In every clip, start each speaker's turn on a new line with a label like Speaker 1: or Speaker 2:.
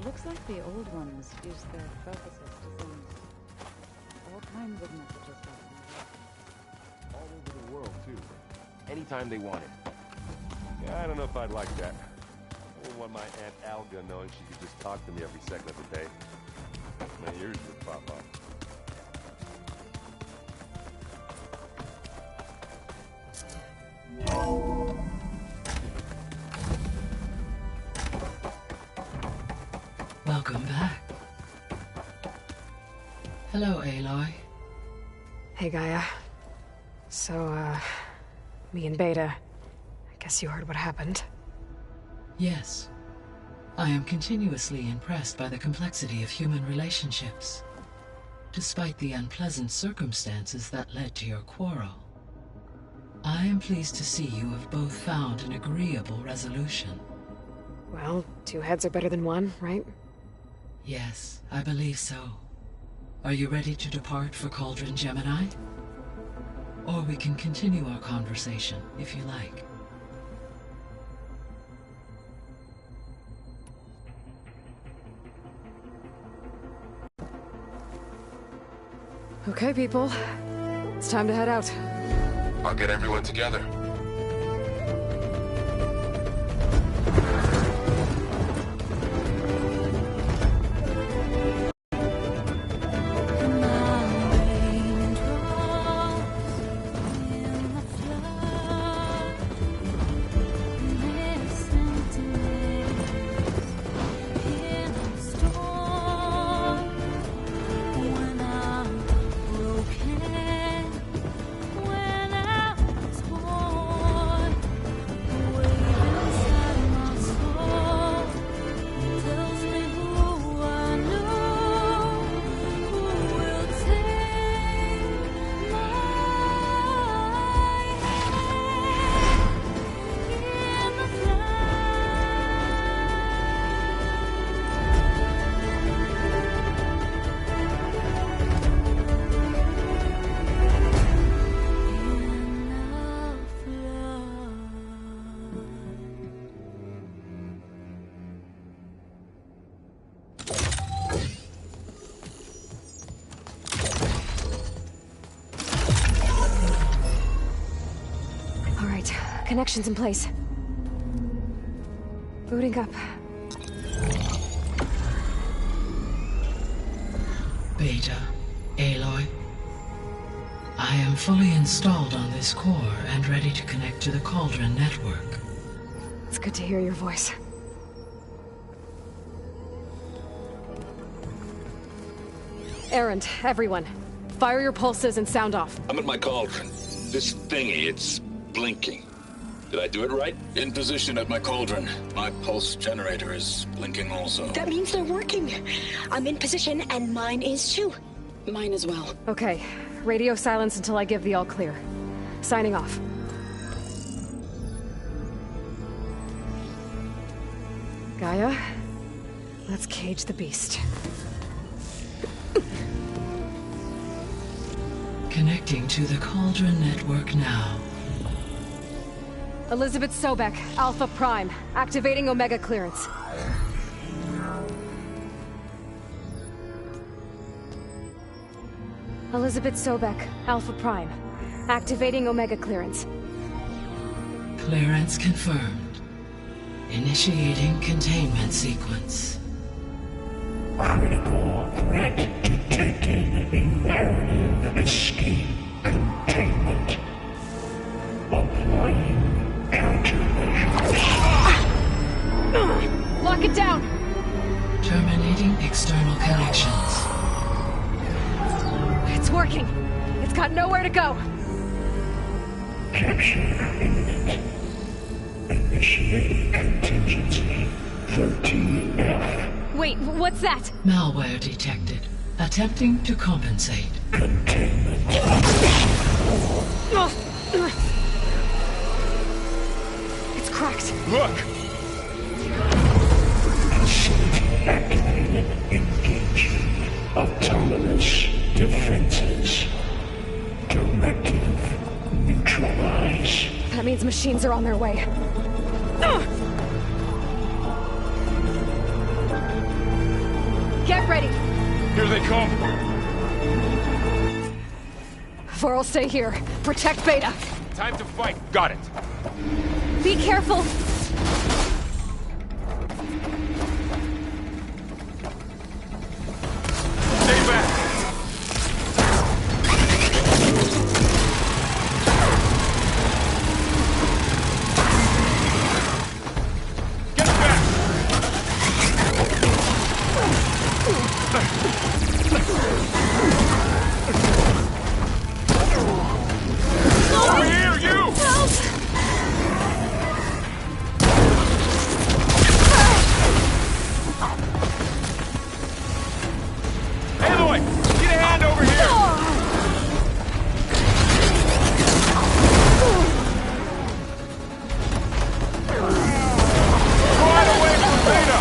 Speaker 1: Looks like the old ones used their focuses to send all kinds of messages back and forth.
Speaker 2: All over the world, too. Anytime they wanted. Yeah, I don't know if I'd like that. I wouldn't want my Aunt Alga knowing she could just talk to me every second of the day. My ears would pop up.
Speaker 3: Welcome back. Hello, Aloy.
Speaker 4: Hey, Gaia. So, me and Beta, I guess you heard what happened.
Speaker 3: Yes. I am continuously impressed by the complexity of human relationships, despite the unpleasant circumstances that led to your quarrel. I am pleased to see you have both found an agreeable resolution.
Speaker 4: Well, two heads are better than one, right?
Speaker 3: Yes, I believe so. Are you ready to depart for Cauldron Gemini? Or we can continue our conversation, if you like.
Speaker 4: Okay, people. It's time to head out.
Speaker 5: I'll get everyone together.
Speaker 4: Connections in place. Booting up.
Speaker 3: Beta, Aloy. I am fully installed on this core and ready to connect to the Cauldron network.
Speaker 4: It's good to hear your voice. Erend, everyone. Fire your pulses and sound off.
Speaker 6: I'm at my cauldron. This thingy, it's blinking. Did I do it right? In position at my cauldron. My pulse generator is blinking also.
Speaker 7: That means they're working. I'm in position, and mine is too.
Speaker 8: Mine as well.
Speaker 4: Okay. Radio silence until I give the all clear. Signing off. Gaia, let's cage the beast.
Speaker 3: Connecting to the Cauldron network now.
Speaker 4: Elizabeth Sobek, Alpha Prime, activating Omega clearance. Elizabeth Sobek, Alpha Prime, activating Omega clearance.
Speaker 3: Clearance confirmed. Initiating containment sequence.
Speaker 9: Critical threat detected in narrative escape containment. Applying countermeasures.
Speaker 4: Lock it down!
Speaker 3: Terminating external connections.
Speaker 4: It's working. It's got nowhere to go.
Speaker 9: Capture imminent. Initiate contingency 13F.
Speaker 4: Wait, what's that?
Speaker 3: Malware detected. Attempting to compensate.
Speaker 9: Containment.
Speaker 4: It's cracked.
Speaker 2: Look!
Speaker 9: Facility activated. Engaging autonomous defenses. Directive neutralize.
Speaker 4: That means machines are on their way. Get ready!
Speaker 2: Here they come!
Speaker 4: Varl, stay here. Protect Beta.
Speaker 2: Time to fight! Got it!
Speaker 4: Be careful!
Speaker 2: Stay back! Get back! Over here, you! Aloy! Get a hand over here! Right away from Beta!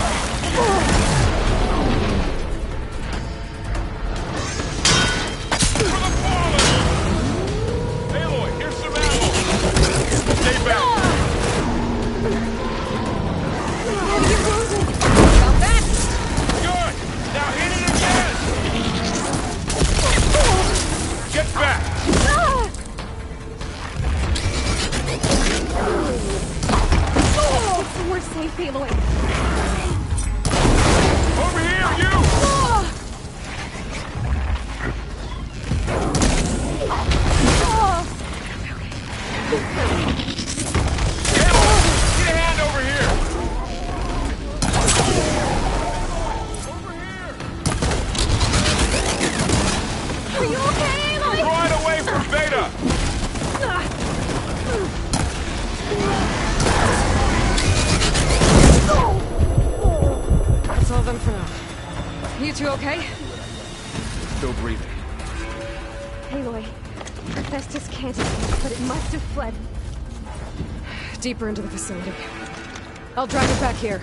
Speaker 2: For the fallen! Aloy, here's some ammo! Stay back!
Speaker 4: About that!
Speaker 2: Good! Now hit it again! Get back!
Speaker 4: We're safe, Aloy.
Speaker 2: Over here, you! Aloy, get a hand over here! Over here!
Speaker 4: Are you okay, Aloy?
Speaker 2: Right away from Beta!
Speaker 4: That's all of them for now. You two okay?
Speaker 2: Still breathing.
Speaker 4: Aloy, Hephaestus can't escape, but it must have fled. Deeper into the facility. I'll drive it back here.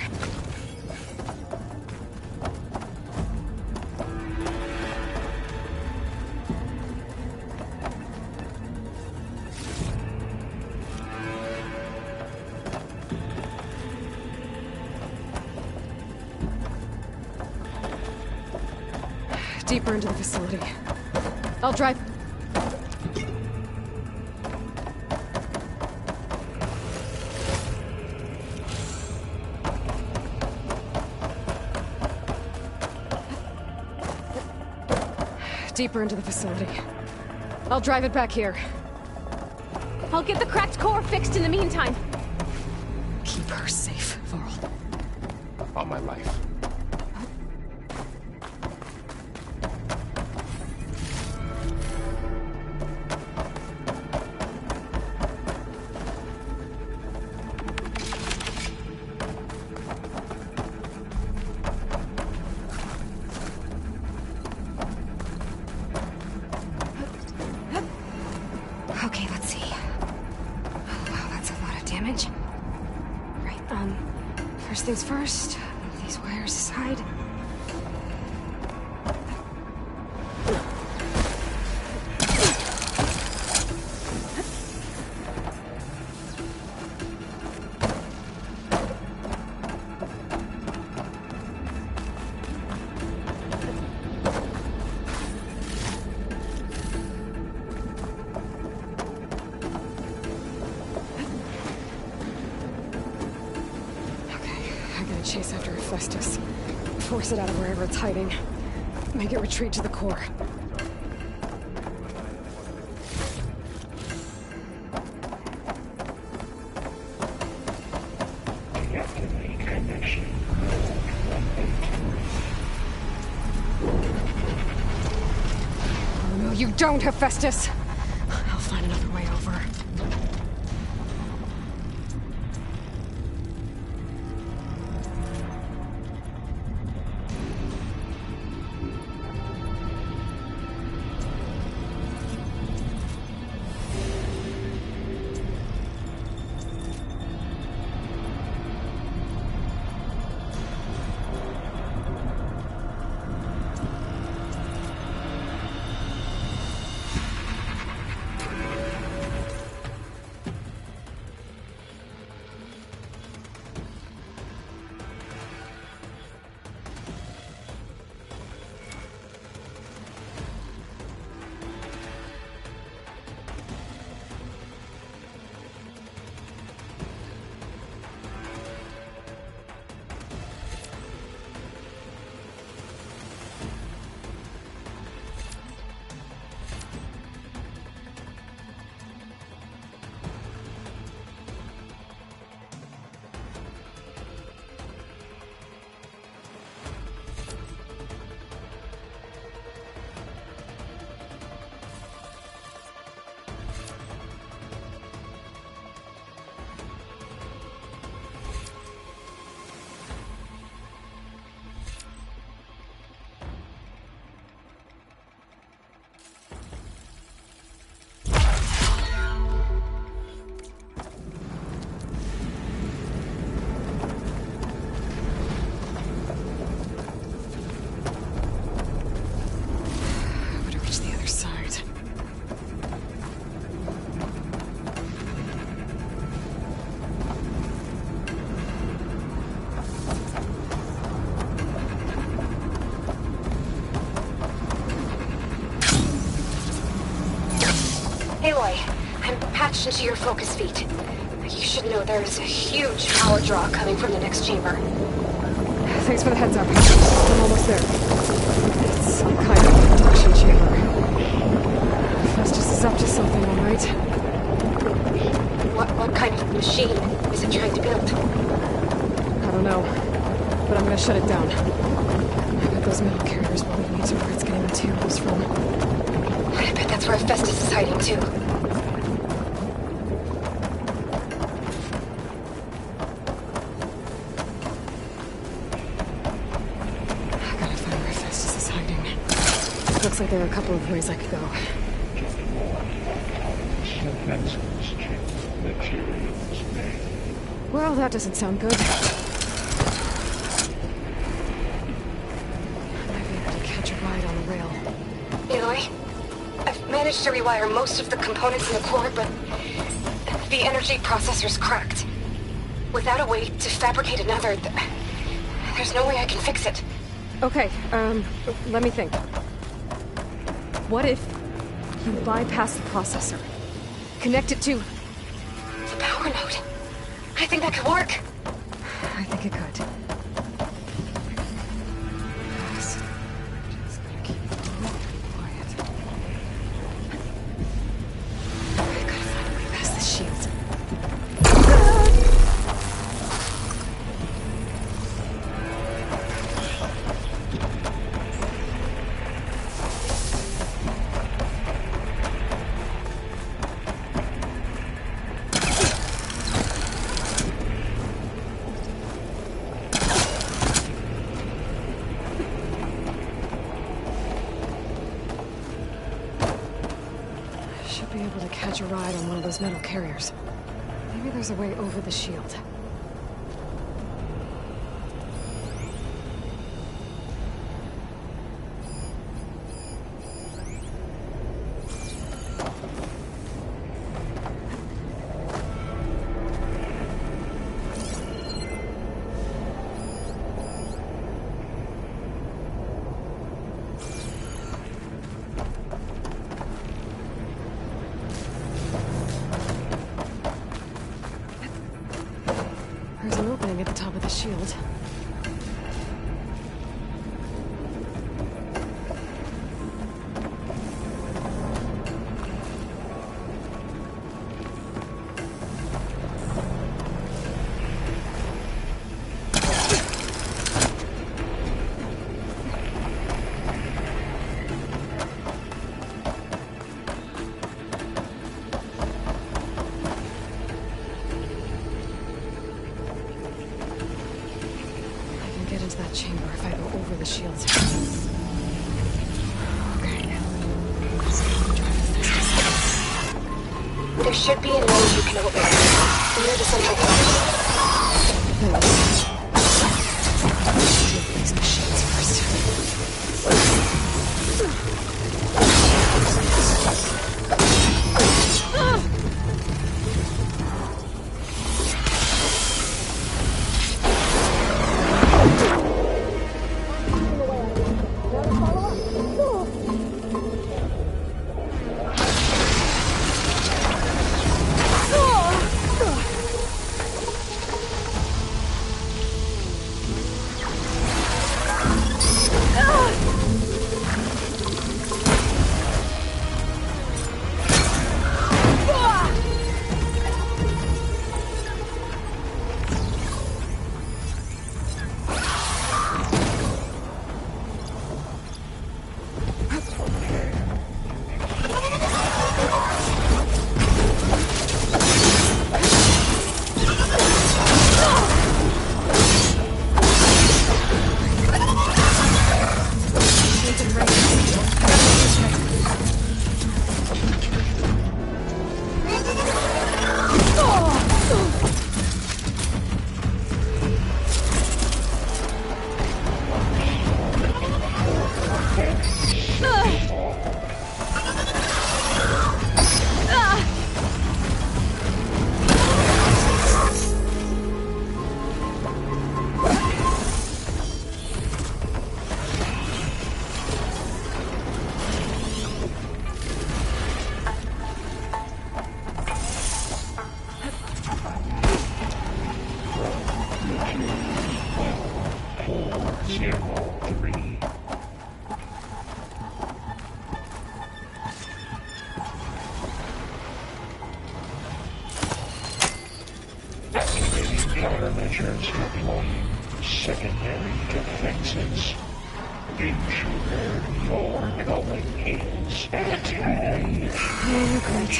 Speaker 4: Deeper into the facility. I'll drive... Deeper into the facility. I'll drive it back here.
Speaker 7: I'll get the cracked core fixed in the meantime.
Speaker 4: Keep her safe, Varl.
Speaker 2: On my life.
Speaker 4: Okay, let's see. Oh, wow, that's a lot of damage. Right, first things first, move these wires aside. Chase after Hephaestus. Force it out of wherever it's hiding. Make it retreat to the core.
Speaker 9: Deactivate connection.
Speaker 4: Oh, no, you don't, Hephaestus! I'll find another way over. patched into your focus feed. You should know there's a huge power draw coming from the next chamber. Thanks for the heads up. I'm almost there. It's some kind of production chamber. Festus is up to something, all right? What kind of machine is it trying to build? I don't know, but I'm gonna shut it down. I bet those metal carriers will lead me to where it's getting materials from. I bet that's where Festus is hiding too. I gotta find where Festus is hiding. Looks like there are a couple of ways I could go.
Speaker 9: Just one. Defenseless chip materials made.
Speaker 4: Well, that doesn't sound good. I might be able to catch a ride on the rail. Aloy, I've managed to rewire most of the components in the core, but the energy processor's cracked. Without a way to fabricate another, there's no way I can fix it. Okay, let me think. What if you bypass the processor? Connect it to the power node. I think that could work. I think it could. Just gotta keep quiet. I gotta find a way past this shield. Should be able to catch a ride on one of those metal carriers. Maybe there's a way over the shield. There's an opening at the top of the shield. Get into that chamber if I go over the shield. Okay. There should be a node you can open near the central point. These machines first.
Speaker 9: 403. Activating countermeasures deploying secondary defenses. Intruder, your going is activated.
Speaker 4: Oh, great.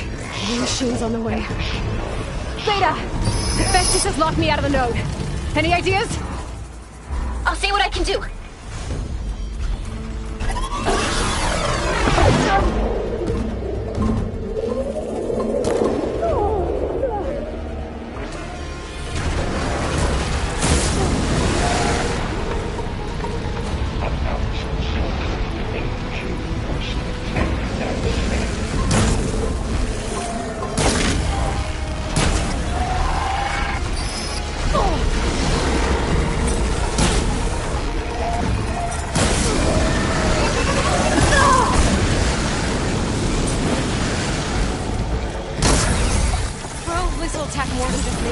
Speaker 4: The machine's on the way. Beta! Festus has locked me out of the node. Any ideas?
Speaker 7: I'll see what I can do.
Speaker 4: Attack more than just me.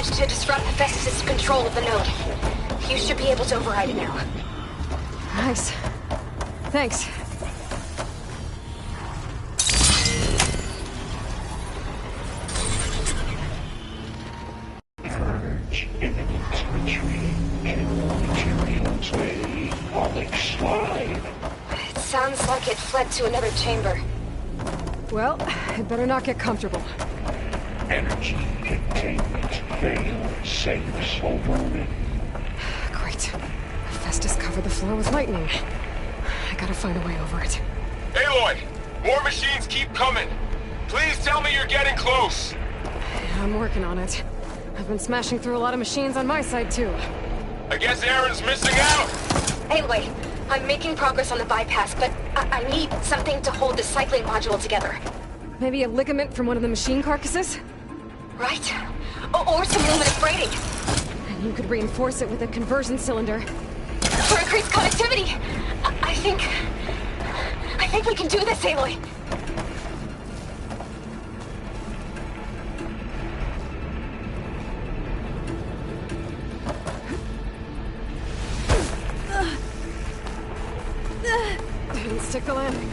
Speaker 4: To disrupt Hephaestus' control of the node. You should be able to override it now. Nice. Thanks.
Speaker 9: Purge imminent retreat. Materials way. Onyx slide.
Speaker 4: It sounds like it fled to another chamber. Well, it better not get comfortable.
Speaker 9: Energy containment failed. Save Solverman.
Speaker 4: Great. Hephaestus covered the floor with lightning. I gotta find a way over it.
Speaker 5: Aloy! More machines keep coming! Please tell me you're getting close!
Speaker 8: I'm working on it. I've been smashing through a lot of machines on my side, too.
Speaker 5: I guess Aaron's missing out!
Speaker 4: Aloy, I'm making progress on the bypass, but I need something to hold the cycling module together.
Speaker 8: Maybe a ligament from one of the machine carcasses?
Speaker 4: Right? Or some luminous braiding.
Speaker 8: And you could reinforce it with a conversion cylinder.
Speaker 4: For increased connectivity! I think we can do this, Aloy!
Speaker 8: Didn't stick the landing.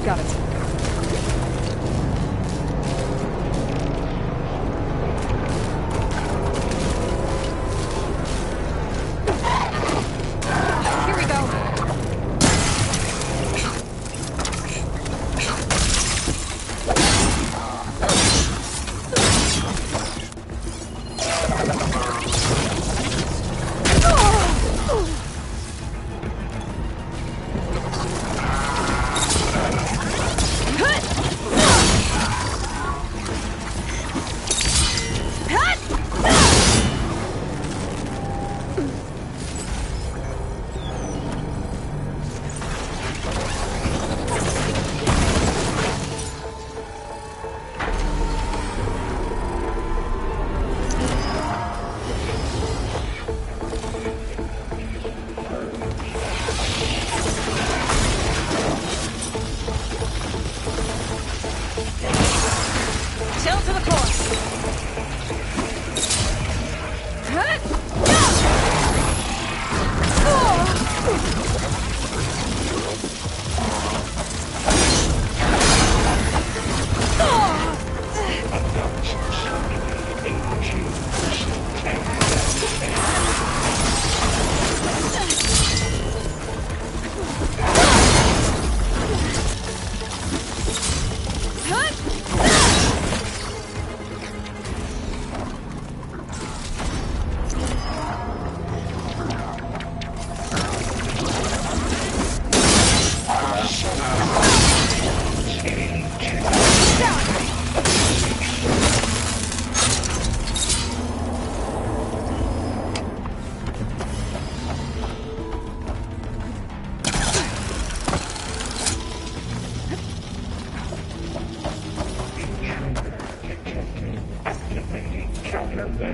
Speaker 8: Got it. Here we go.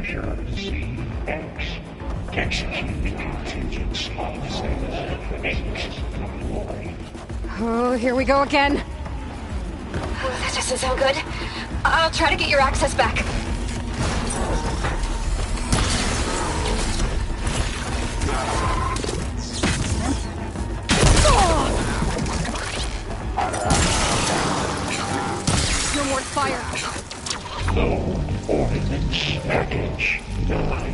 Speaker 9: Treasure ZX. Executing contingency ZF8 deployed.
Speaker 8: Oh, here we go again.
Speaker 4: Oh, that doesn't sound good. I'll try to get your access back.
Speaker 8: No more fire.
Speaker 9: Low ordnance package 9.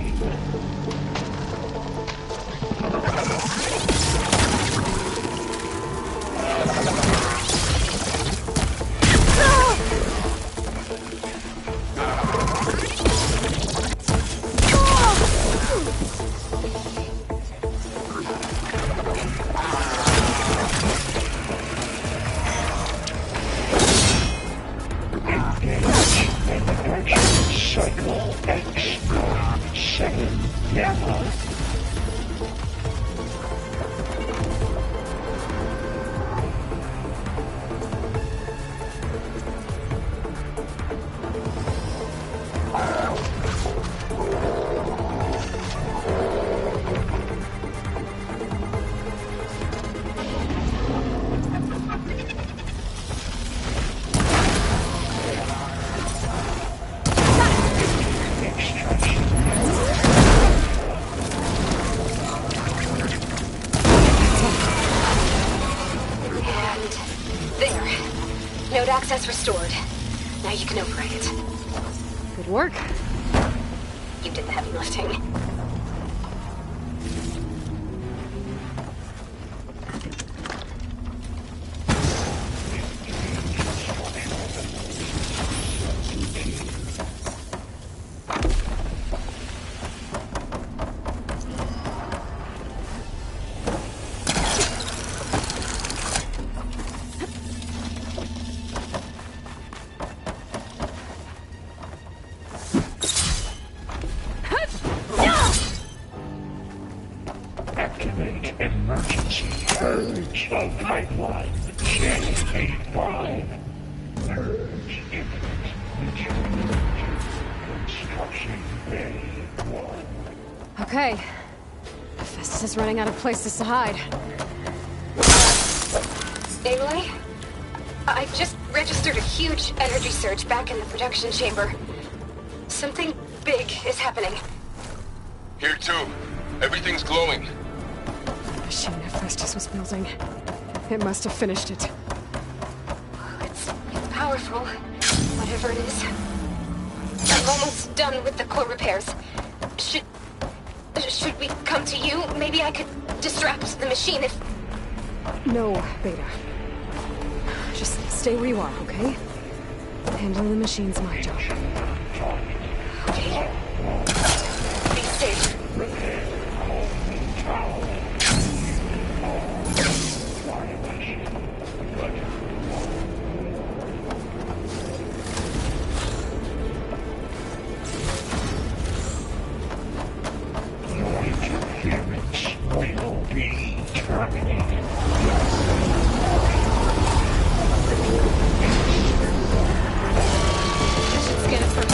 Speaker 9: Cycle X-7 Gamma.
Speaker 4: Node access restored. Now you can override it.
Speaker 8: Good work.
Speaker 4: You did the heavy lifting.
Speaker 9: Activate emergency purge of pipeline J85. Purge imminent. Retreat to construction bay 1.
Speaker 8: Okay. Festus is running out of places to hide.
Speaker 4: Aloy? I just registered a huge energy surge back in the production chamber. Something big is happening.
Speaker 5: Here too. Everything's glowing.
Speaker 8: The machine Hephaestus was building. It must have finished it.
Speaker 4: It's powerful, whatever it is. I'm almost done with the core repairs. Should we come to you? Maybe I could distract the machine if...
Speaker 8: No, Beta. Just stay where you are, okay? Handling the machine's my job.
Speaker 4: Okay. Be safe.
Speaker 9: Interference will be terminated.
Speaker 8: I should scan it first.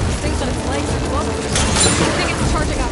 Speaker 8: This thing's on its legs or glowing. I think it's charging up.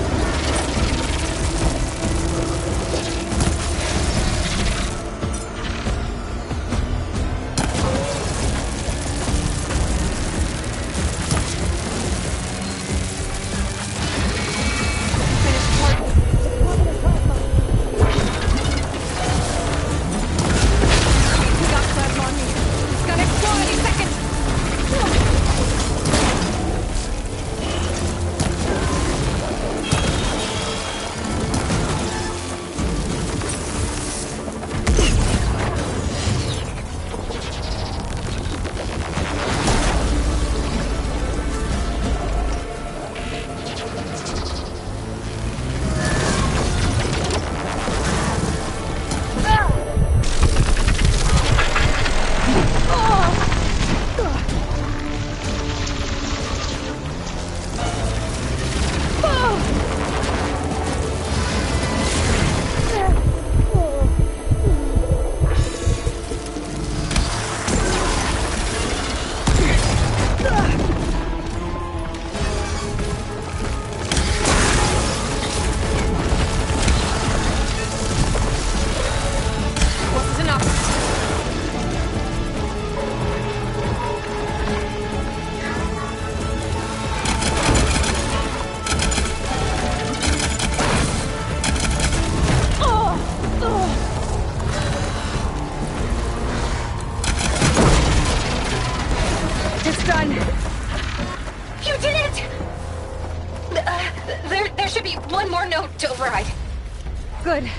Speaker 8: Good.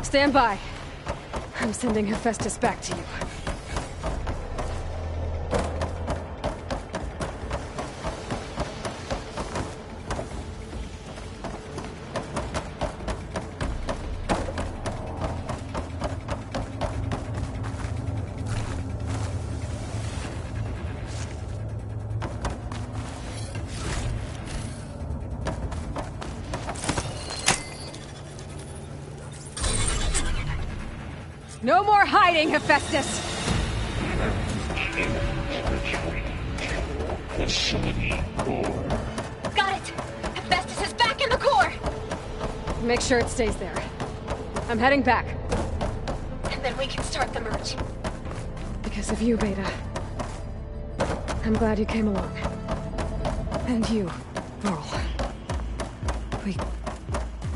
Speaker 8: Stand by. I'm sending Hephaestus back to you. No more hiding, Hephaestus!
Speaker 4: Got it! Hephaestus is back in the core!
Speaker 8: Make sure it stays there. I'm heading back.
Speaker 4: And then we can start the merge.
Speaker 8: Because of you, Beta. I'm glad you came along. And you, Laurel. We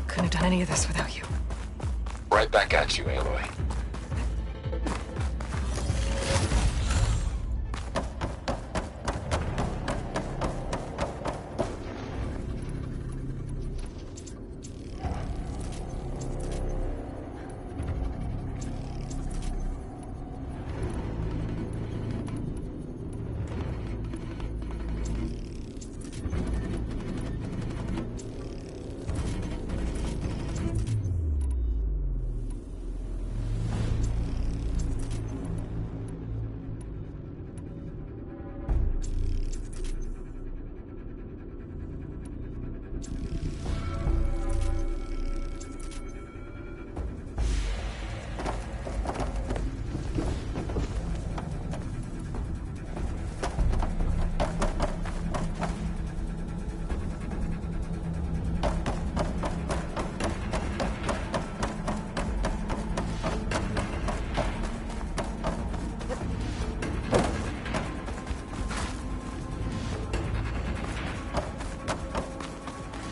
Speaker 8: couldn't have done any of this without you.
Speaker 6: Right back at you, Aloy.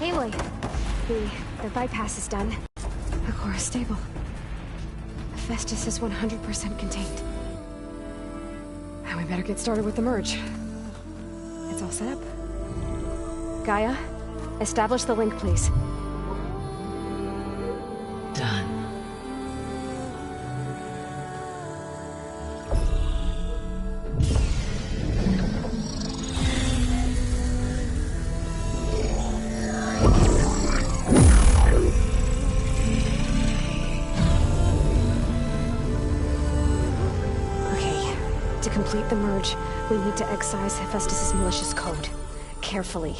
Speaker 7: Aloy, the bypass is done.
Speaker 8: The core is stable. Hephaestus is 100% contained. And we better get started with the merge. It's all set up.
Speaker 7: Gaia, establish the link, please.
Speaker 3: Done.
Speaker 7: To complete the merge, we need to excise Hephaestus' malicious code. Carefully.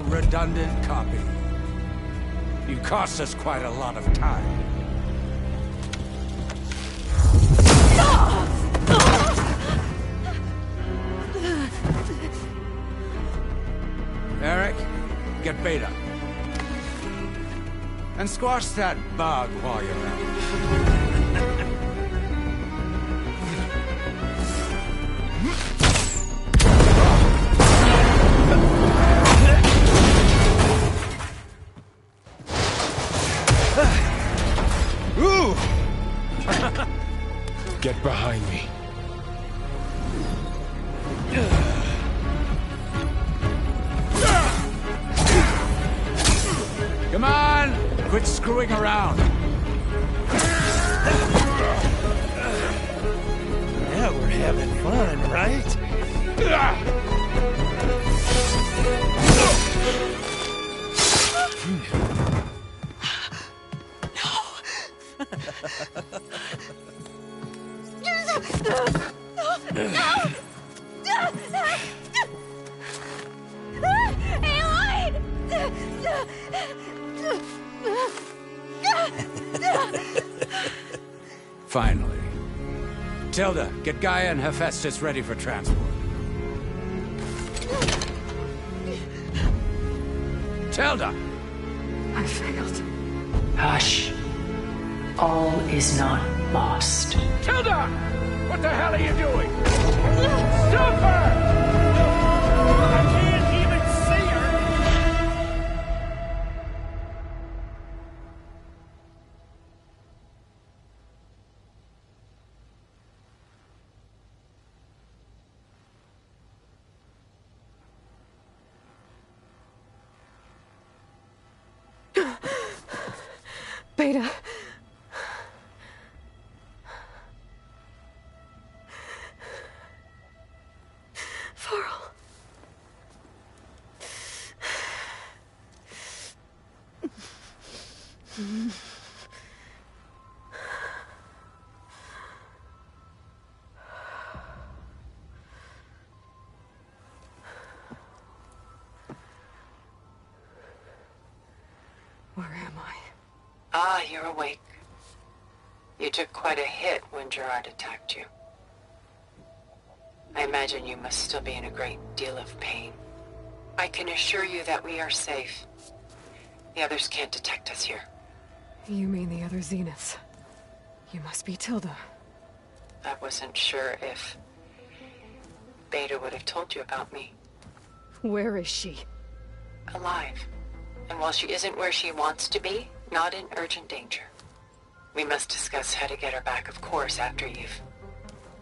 Speaker 10: Redundant copy. You cost us quite a lot of time. Eric, get Beta. And squash that bug while you're at it.
Speaker 2: Get behind me.
Speaker 10: Come on! Quit screwing around.
Speaker 11: Now we're having fun, right?
Speaker 10: Finally. Tilda, get Gaia and Hephaestus ready for transport. Tilda!
Speaker 3: I failed. Hush. All is not lost.
Speaker 10: Tilda! What the hell are you doing? Stop her! I can't even see her!
Speaker 8: Beta. Varl. Where am I?
Speaker 12: Ah, you're awake. You took quite a hit when Gerard attacked you. I imagine you must still be in a great deal of pain. I can assure you that we are safe. The others can't detect us here.
Speaker 8: You mean the other Zeniths? You must be Tilda.
Speaker 12: I wasn't sure if Beta would have told you about me.
Speaker 8: Where is she?
Speaker 12: Alive. And while she isn't where she wants to be, not in urgent danger. We must discuss how to get her back, of course, after you've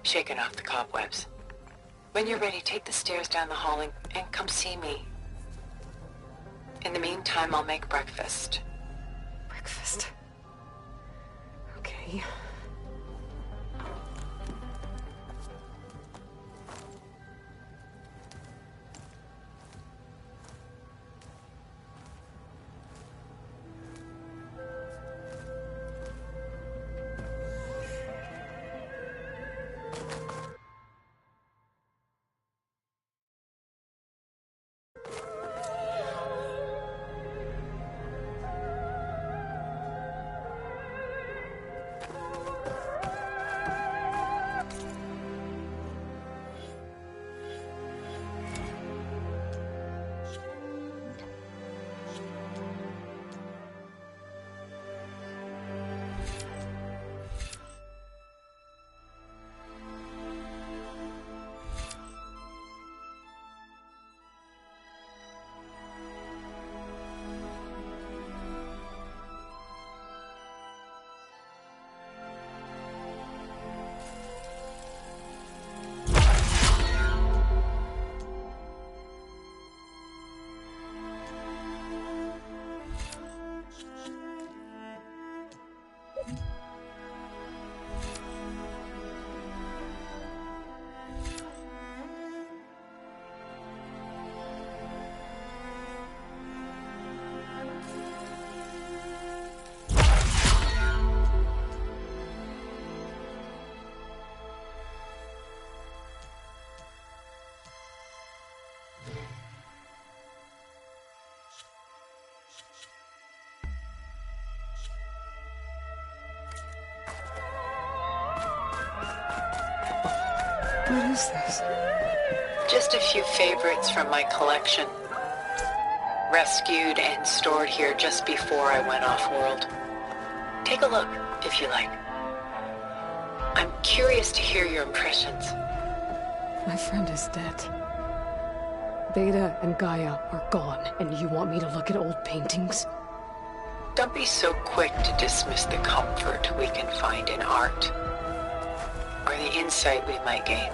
Speaker 12: shaken off the cobwebs. When you're ready, take the stairs down the hall and come see me. In the meantime, I'll make breakfast.
Speaker 8: Breakfast. Okay. What is this?
Speaker 12: Just a few favorites from my collection. Rescued and stored here just before I went off-world. Take a look, if you like. I'm curious to hear your impressions.
Speaker 8: My friend is dead. Beta and Gaia are gone, and you want me to look at old paintings?
Speaker 12: Don't be so quick to dismiss the comfort we can find in art, or the insight we might gain.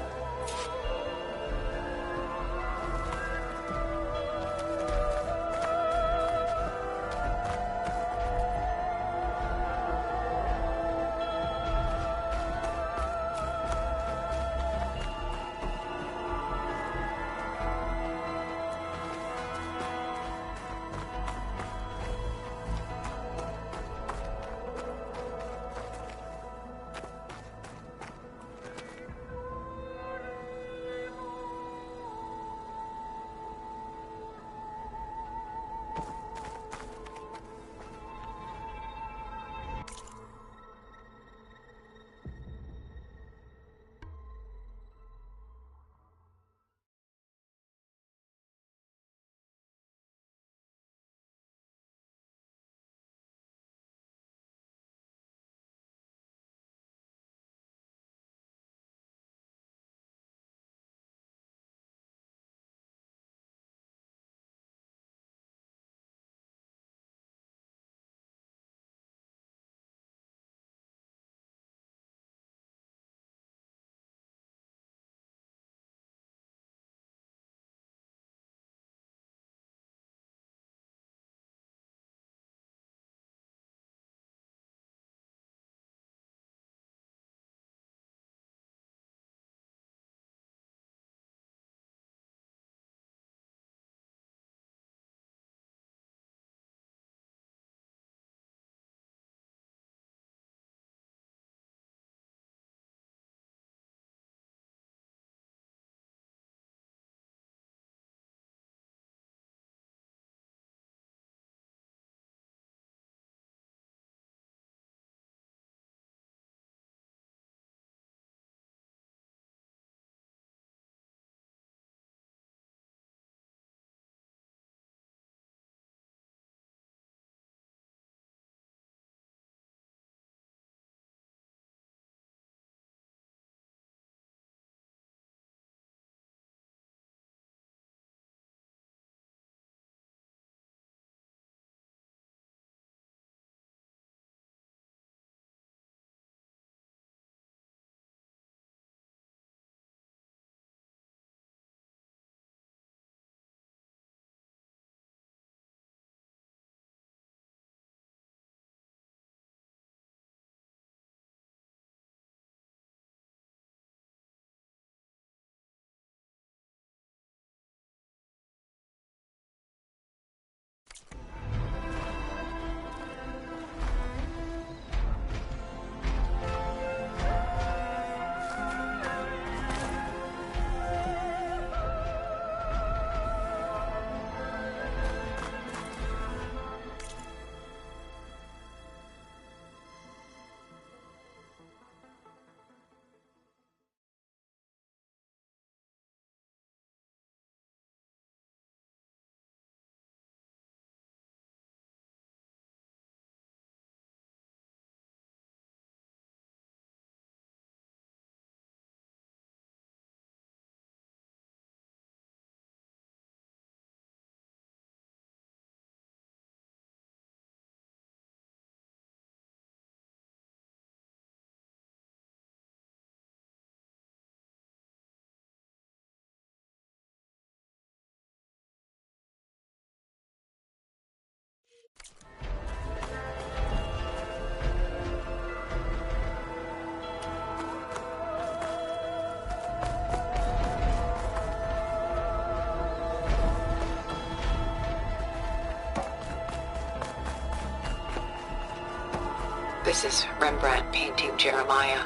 Speaker 12: This is Rembrandt painting Jeremiah,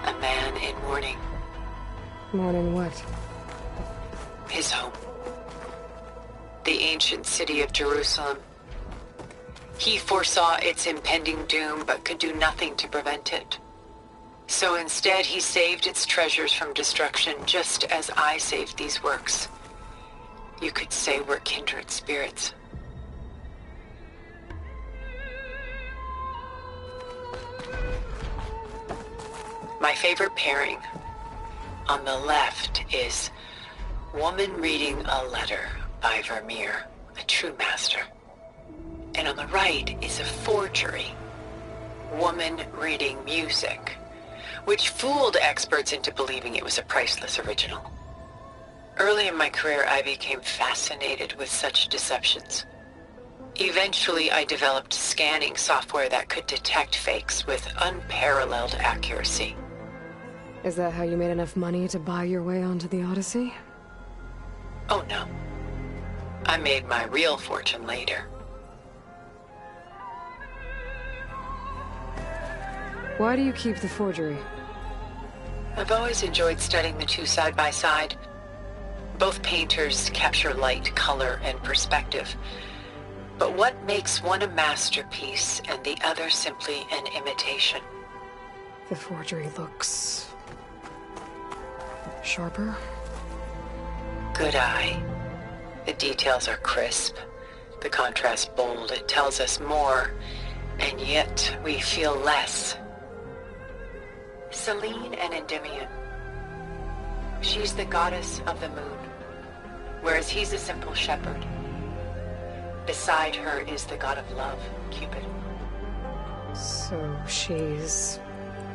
Speaker 12: a man in mourning.
Speaker 8: Mourning what?
Speaker 12: His home. The ancient city of Jerusalem. He foresaw its impending doom, but could do nothing to prevent it. So instead, he saved its treasures from destruction, just as I saved these works. You could say we're kindred spirits. My favorite pairing. On the left is Woman Reading a Letter by Vermeer, a true master. And on the right is a forgery, Woman Reading Music, which fooled experts into believing it was a priceless original. Early in my career, I became fascinated with such deceptions. Eventually, I developed scanning software that could detect fakes with unparalleled accuracy.
Speaker 8: Is that how you made enough money to buy your way onto the Odyssey?
Speaker 12: Oh no. I made my real fortune later.
Speaker 8: Why do you keep the forgery?
Speaker 12: I've always enjoyed studying the two side by side. Both painters capture light, color, and perspective. But what makes one a masterpiece and the other simply an imitation?
Speaker 8: The forgery looks sharper.
Speaker 12: Good eye. The details are crisp, the contrast bold. It tells us more, and yet we feel less. Selene and Endymion. She's the goddess of the moon, whereas he's a simple shepherd. Beside her is the god of love, Cupid.
Speaker 8: So she's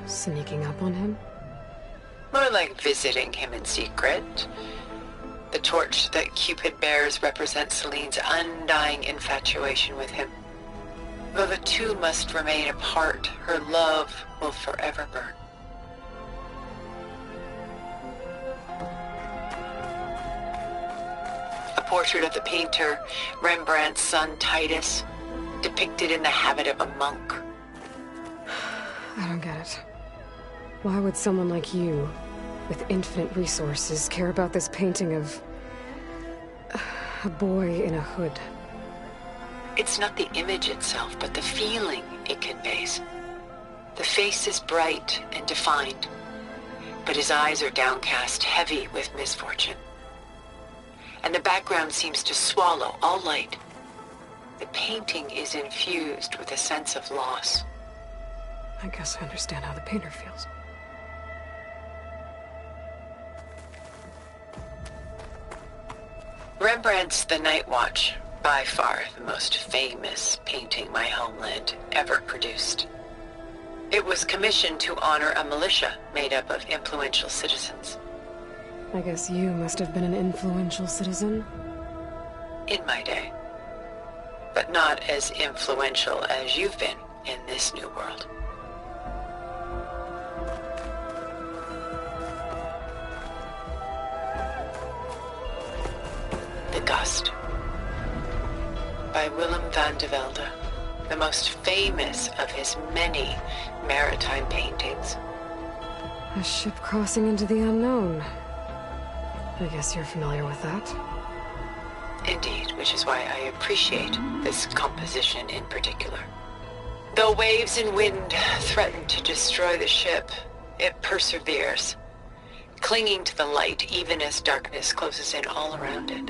Speaker 8: sneaking up on him?
Speaker 12: More like visiting him in secret. The torch that Cupid bears represents Selene's undying infatuation with him. Though the two must remain apart, her love will forever burn. A portrait of the painter, Rembrandt's son Titus, depicted in the habit of a monk.
Speaker 8: I don't get it. Why would someone like you, with infinite resources, care about this painting of a boy in a hood?
Speaker 12: It's not the image itself, but the feeling it conveys. The face is bright and defined, but his eyes are downcast, heavy with misfortune. And the background seems to swallow all light. The painting is infused with a sense of loss.
Speaker 8: I guess I understand how the painter feels.
Speaker 12: Rembrandt's The Night Watch, by far the most famous painting my homeland ever produced. It was commissioned to honor a militia made up of influential citizens.
Speaker 8: I guess you must have been an influential citizen?
Speaker 12: In my day. But not as influential as you've been in this new world. The Gust, by Willem van de Velde, the most famous of his many maritime paintings.
Speaker 8: A ship crossing into the unknown. I guess you're familiar with that.
Speaker 12: Indeed, which is why I appreciate this composition in particular. Though waves and wind threaten to destroy the ship, it perseveres, clinging to the light even as darkness closes in all around it.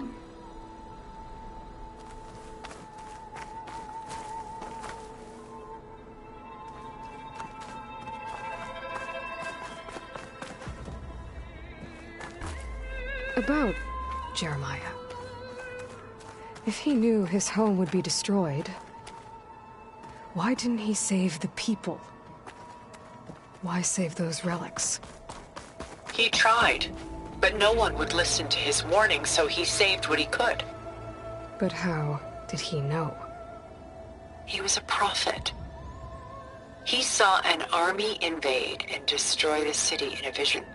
Speaker 8: About Jeremiah. If he knew his home would be destroyed, why didn't he save the people? Why save those relics?
Speaker 12: He tried, but no one would listen to his warning, so he saved what he could.
Speaker 8: But how did he know?
Speaker 12: He was a prophet. He saw an army invade and destroy the city in a vision.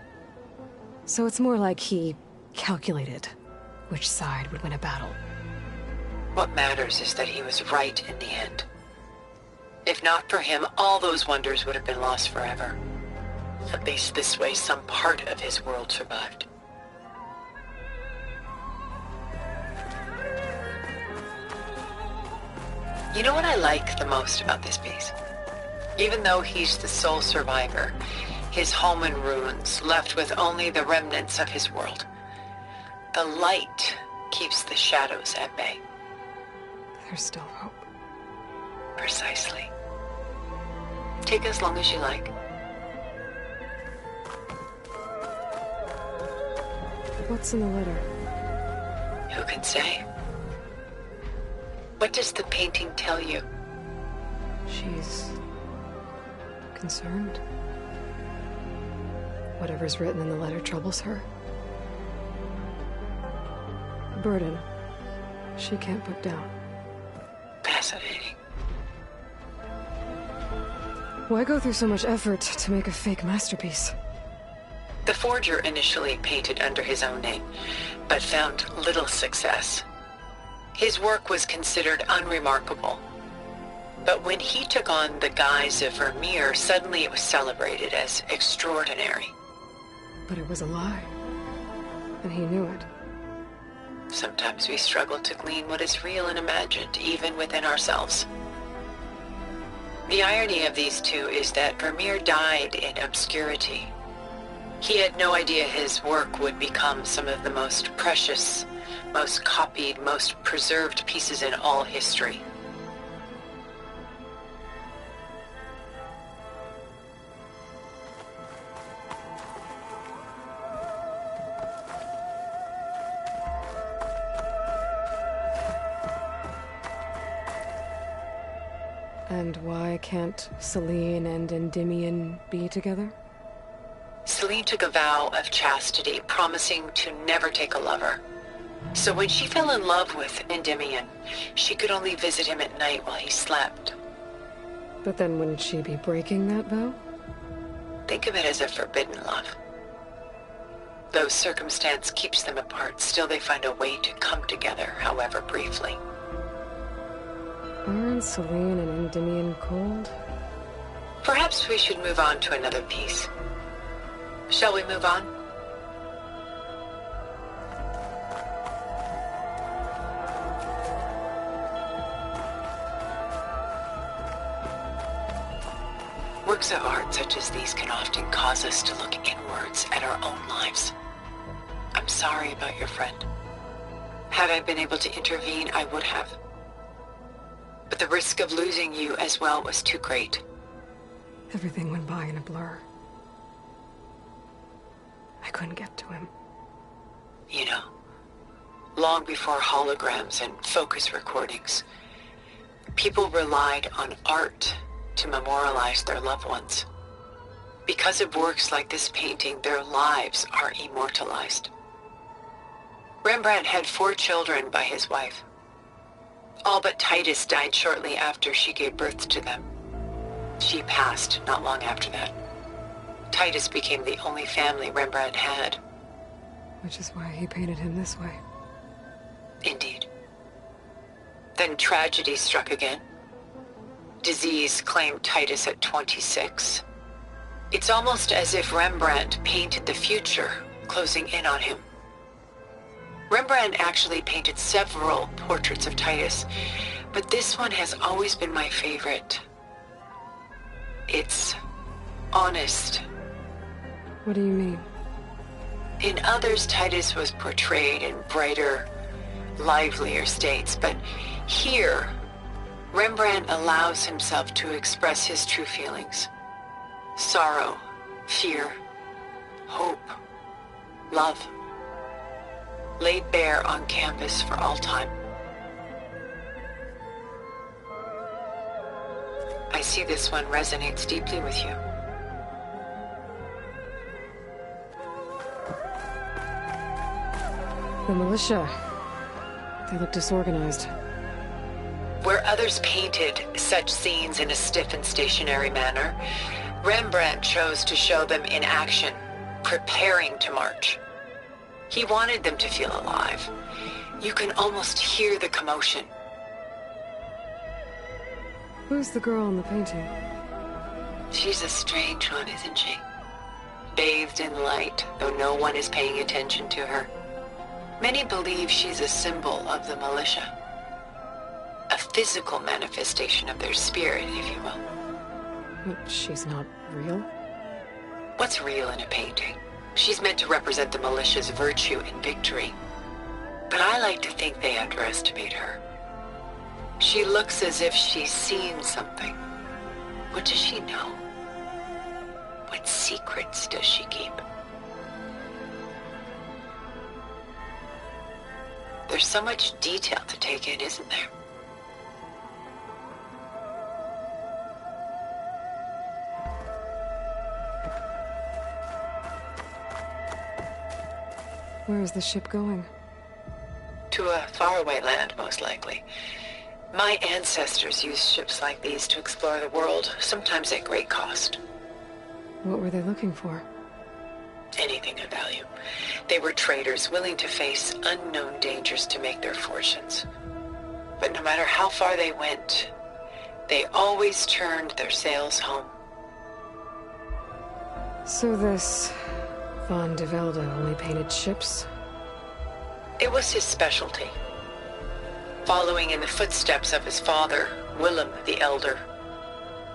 Speaker 8: So it's more like he calculated which side would win a battle.
Speaker 12: What matters is that he was right in the end. If not for him, all those wonders would have been lost forever. At least this way, some part of his world survived. You know what I like the most about this piece? Even though he's the sole survivor, his home in ruins, left with only the remnants of his world. The light keeps the shadows at bay.
Speaker 8: There's still hope.
Speaker 12: Precisely. Take as long as you like.
Speaker 8: What's in the letter?
Speaker 12: Who can say? What does the painting tell you?
Speaker 8: She's concerned. Whatever's written in the letter troubles her. A burden she can't put down.
Speaker 12: Fascinating.
Speaker 8: Why go through so much effort to make a fake masterpiece?
Speaker 12: The forger initially painted under his own name, but found little success. His work was considered unremarkable. But when he took on the guise of Vermeer, suddenly it was celebrated as extraordinary.
Speaker 8: But it was a lie. And he knew it.
Speaker 12: Sometimes we struggle to glean what is real and imagined, even within ourselves. The irony of these two is that Vermeer died in obscurity. He had no idea his work would become some of the most precious, most copied, most preserved pieces in all history.
Speaker 8: And why can't Celine and Endymion be together?
Speaker 12: Celine took a vow of chastity, promising to never take a lover. So when she fell in love with Endymion, she could only visit him at night while he slept.
Speaker 8: But then wouldn't she be breaking that vow?
Speaker 12: Think of it as a forbidden love. Though circumstance keeps them apart, still they find a way to come together, however briefly.
Speaker 8: Aren't Celine and Endymion cold?
Speaker 12: Perhaps we should move on to another piece. Shall we move on? Works of art such as these can often cause us to look inwards at our own lives. I'm sorry about your friend. Had I been able to intervene, I would have. But the risk of losing you as well was too great.
Speaker 8: Everything went by in a blur. I couldn't get to him.
Speaker 12: You know, long before holograms and focus recordings, people relied on art to memorialize their loved ones. Because of works like this painting, their lives are immortalized. Rembrandt had 4 children by his wife. All but Titus died shortly after she gave birth to them. She passed not long after that. Titus became the only family Rembrandt had.
Speaker 8: Which is why he painted him this way.
Speaker 12: Indeed. Then tragedy struck again. Disease claimed Titus at 26. It's almost as if Rembrandt painted the future, closing in on him. Rembrandt actually painted several portraits of Titus, but this one has always been my favorite. It's honest.
Speaker 8: What do you mean?
Speaker 12: In others, Titus was portrayed in brighter, livelier states, but here, Rembrandt allows himself to express his true feelings. Sorrow, fear, hope, love. Laid bare on canvas for all time. I see this one resonates deeply with you.
Speaker 8: The militia. They look disorganized.
Speaker 12: Where others painted such scenes in a stiff and stationary manner, Rembrandt chose to show them in action, preparing to march. He wanted them to feel alive. You can almost hear the commotion.
Speaker 8: Who's the girl in the painting?
Speaker 12: She's a strange one, isn't she? Bathed in light, though no one is paying attention to her. Many believe she's a symbol of the militia. A physical manifestation of their spirit, if you will.
Speaker 8: But she's not real?
Speaker 12: What's real in a painting? She's meant to represent the militia's virtue and victory. But I like to think they underestimate her. She looks as if she's seen something. What does she know? What secrets does she keep? There's so much detail to take in, isn't there?
Speaker 8: Where is the ship going?
Speaker 12: To a faraway land, most likely. My ancestors used ships like these to explore the world, sometimes at great cost.
Speaker 8: What were they looking for?
Speaker 12: Anything of value. They were traders willing to face unknown dangers to make their fortunes. But no matter how far they went, they always turned their sails home.
Speaker 8: So this Von de Velde only painted ships?
Speaker 12: It was his specialty. Following in the footsteps of his father, Willem the Elder.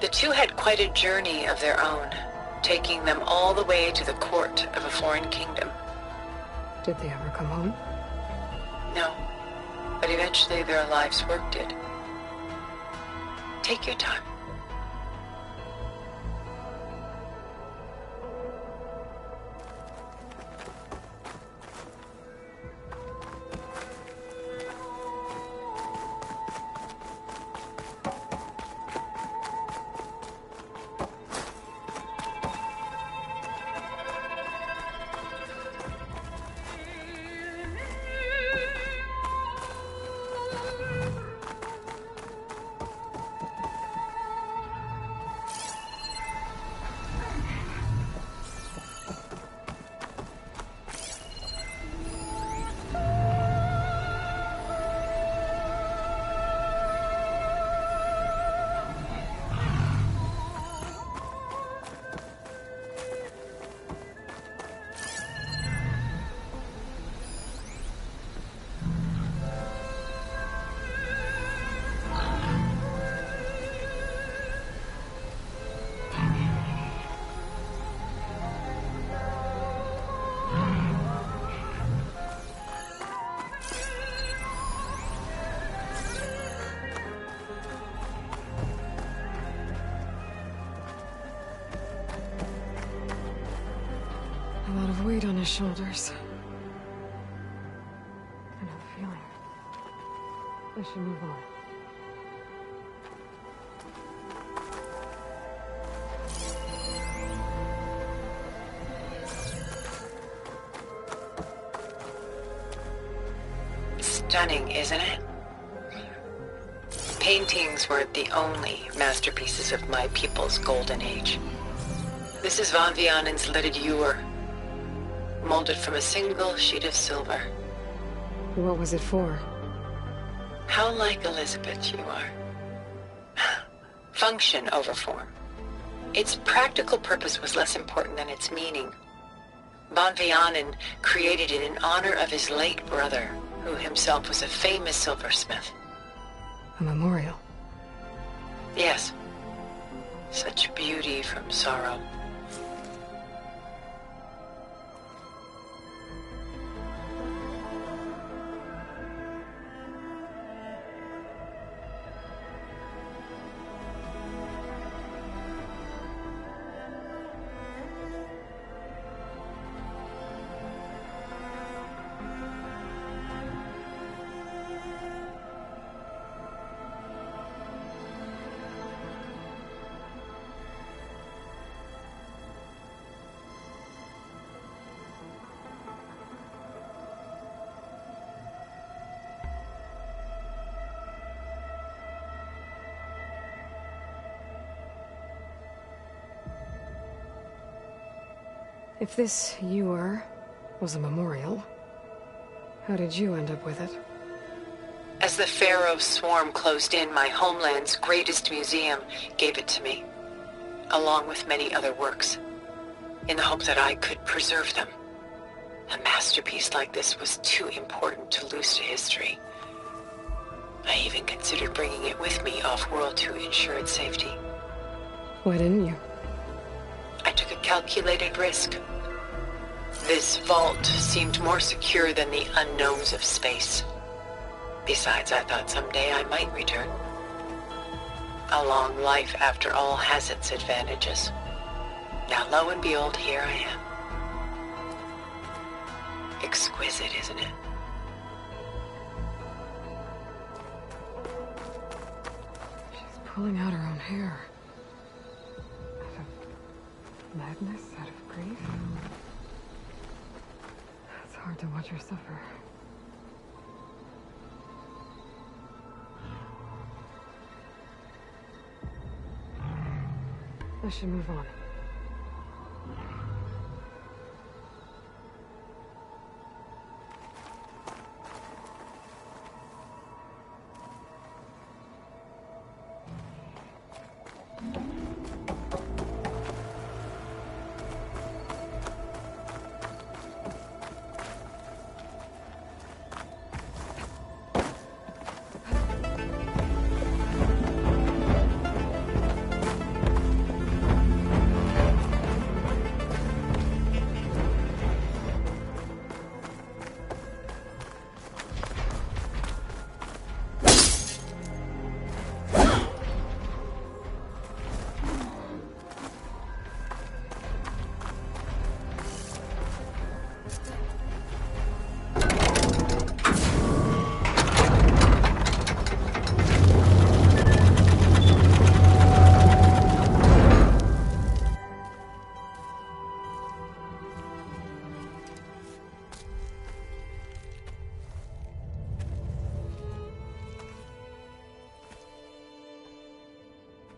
Speaker 12: The two had quite a journey of their own, taking them all the way to the court of a foreign kingdom.
Speaker 8: Did they ever come home?
Speaker 12: No, but eventually their life's work did. Take your time.
Speaker 8: A lot of weight on his shoulders. I have a feeling I should move on.
Speaker 12: Stunning, isn't it? Paintings were the only masterpieces of my people's golden age. This is Von Vianen's lidded ewer, molded from a single sheet of silver.
Speaker 8: What was it for?
Speaker 12: How like Elizabeth you are. Function over form. Its practical purpose was less important than its meaning. Von Vianen created it in honor of his late brother, who himself was a famous silversmith.
Speaker 8: A memorial?
Speaker 12: Yes. Such beauty from sorrow.
Speaker 8: If this ewer was a memorial, how did you end up with it?
Speaker 12: As the Pharaoh swarm closed in, my homeland's greatest museum gave it to me, along with many other works, in the hope that I could preserve them. A masterpiece like this was too important to lose to history. I even considered bringing it with me off-world to ensure its safety.
Speaker 8: Why didn't you?
Speaker 12: I took a calculated risk. This vault seemed more secure than the unknowns of space. Besides, I thought someday I might return. A long life, after all, has its advantages. Now, lo and behold, here I am. Exquisite, isn't it?
Speaker 8: She's pulling out her own hair. Out of madness, out of grief. It's hard to watch her suffer. I should move on.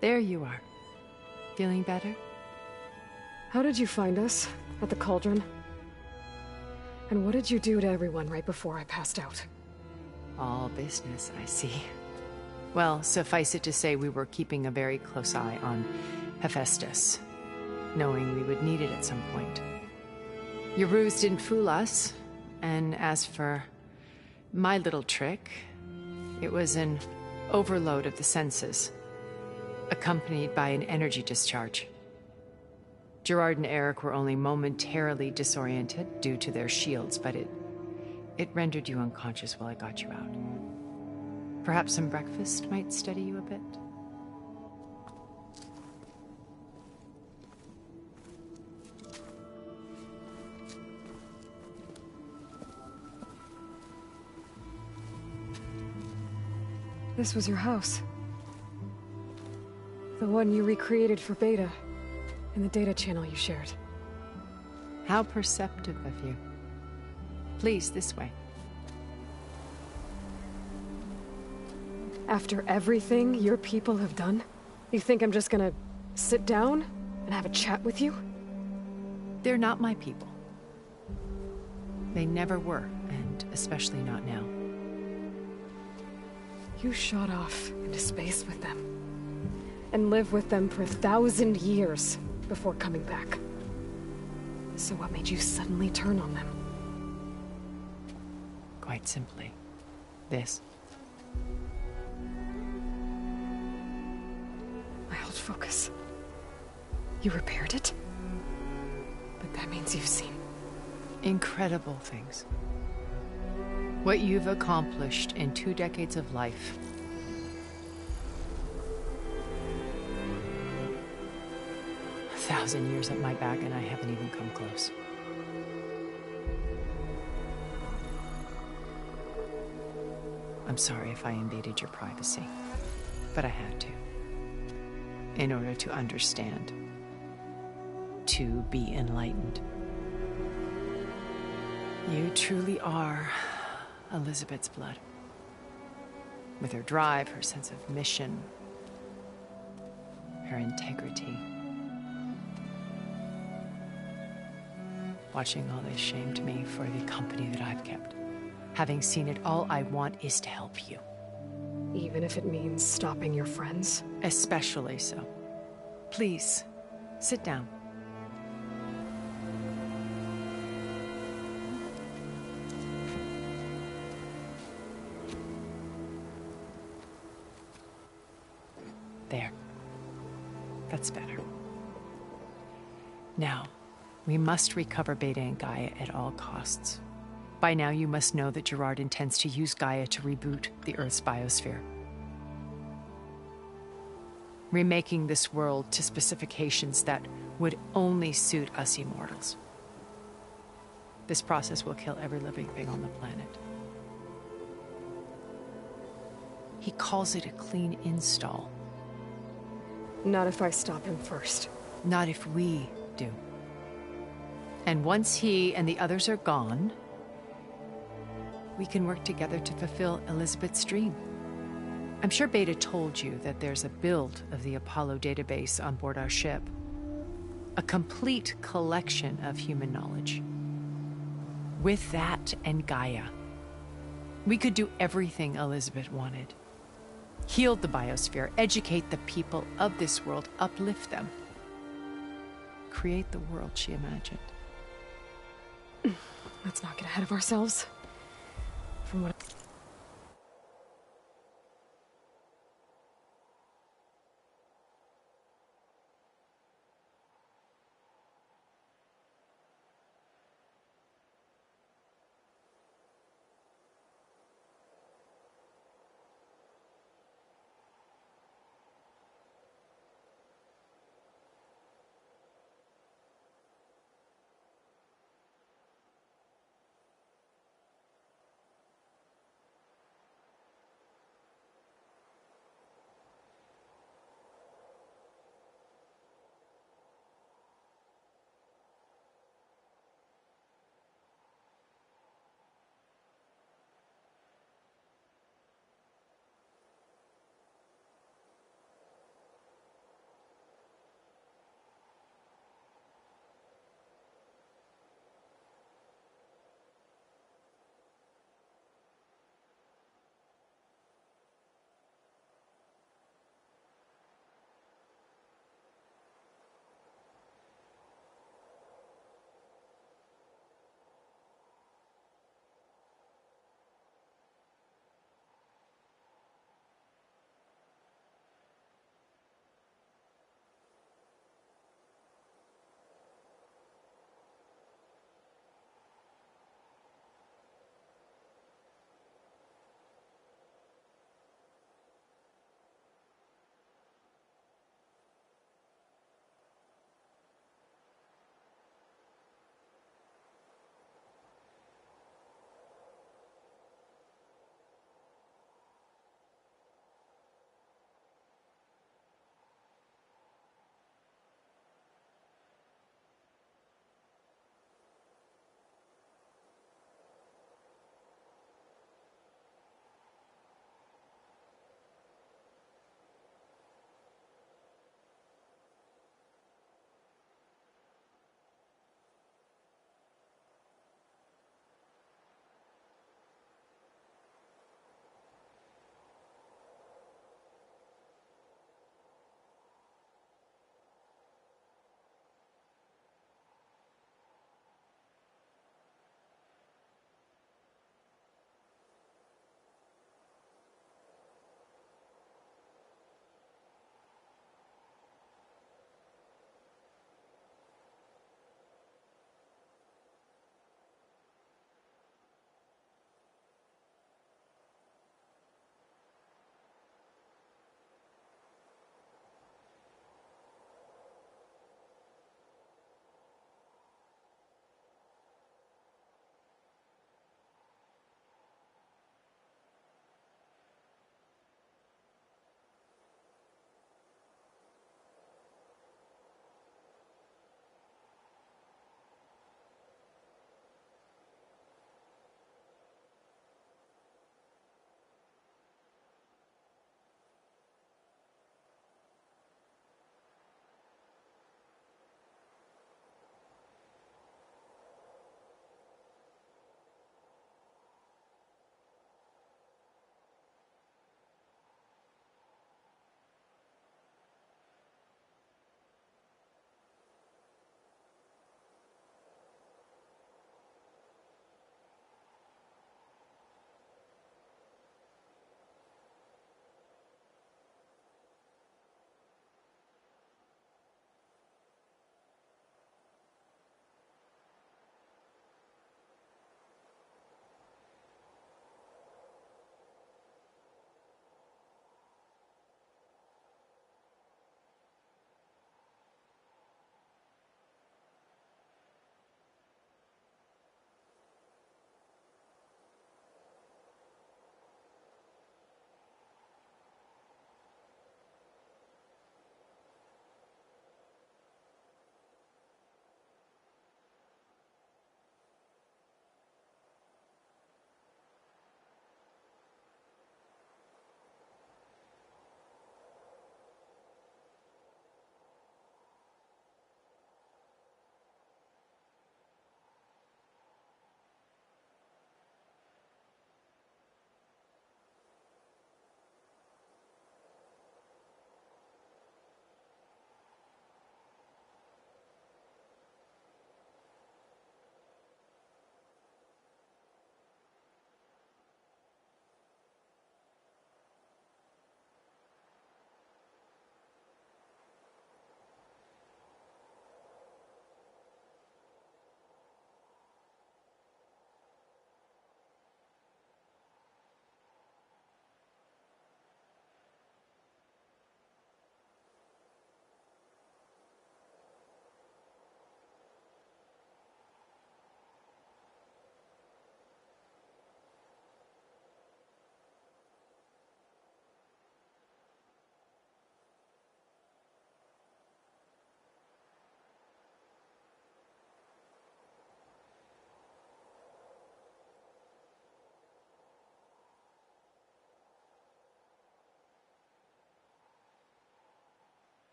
Speaker 13: There you are. Feeling better?
Speaker 8: How did you find us? At the Cauldron? And what did you do to everyone right before I passed out?
Speaker 13: All business, I see. Well, suffice it to say we were keeping a very close eye on Hephaestus, knowing we would need it at some point. Your ruse didn't fool us, and as for my little trick, it was an overload of the senses, accompanied by an energy discharge. Gerard and Eric were only momentarily disoriented due to their shields, but it rendered you unconscious while I got you out. Perhaps some breakfast might steady you a bit?
Speaker 8: This was your house. The one you recreated for Beta, in the data channel you shared.
Speaker 13: How perceptive of you. Please, this way.
Speaker 8: After everything your people have done, you think I'm just gonna sit down and have a chat with you?
Speaker 13: They're not my people. They never were, and especially not now.
Speaker 8: You shot off into space with them, and lived with them for 1,000 years before coming back. So what made you suddenly turn on them?
Speaker 13: Quite simply, this.
Speaker 8: My old focus. You repaired it? But that means you've seen
Speaker 13: incredible things. What you've accomplished in 2 decades of life. A 1,000 years at my back and I haven't even come close. I'm sorry if I invaded your privacy, but I had to. In order to understand. To be enlightened. You truly are Elizabeth's blood. With her drive, her sense of mission, her integrity. Watching all this shamed me for the company that I've kept. Having seen it, all I want is to help you.
Speaker 8: Even if it means stopping your friends?
Speaker 13: Especially so. Please, sit down. There. That's better. Now, we must recover Beta and Gaia at all costs. By now, you must know that Gerard intends to use Gaia to reboot the Earth's biosphere. Remaking this world to specifications that would only suit us immortals. This process will kill every living thing on the planet. He calls it a clean install.
Speaker 8: Not if I stop him first.
Speaker 13: Not if we do. And once he and the others are gone, we can work together to fulfill Elizabeth's dream. I'm sure Beta told you that there's a build of the Apollo database on board our ship. A complete collection of human knowledge. With that and Gaia, we could do everything Elizabeth wanted. Heal the biosphere, educate the people of this world, uplift them. Create the world she imagined.
Speaker 8: Let's not get ahead of ourselves. From what...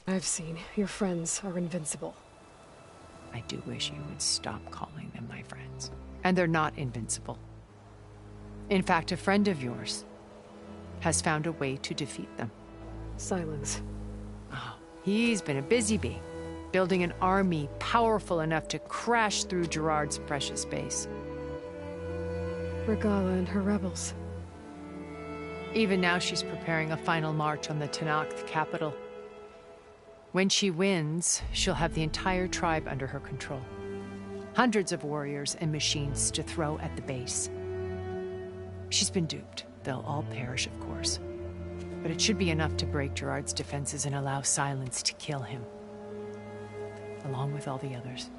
Speaker 8: I've seen. Your friends are invincible.
Speaker 13: I do wish you would stop calling them my friends. And they're not invincible. In fact, a friend of yours has found a way to defeat them.
Speaker 8: Silence.
Speaker 13: Oh, he's been a busy bee, building an army powerful enough to crash through Gerard's precious base.
Speaker 8: Regala and her rebels.
Speaker 13: Even now, she's preparing a final march on the Tenakth capital. When she wins, she'll have the entire tribe under her control. Hundreds of warriors and machines to throw at the base. She's been duped. They'll all perish, of course. But it should be enough to break Gerard's defenses and allow Silence to kill him. Along with all the others.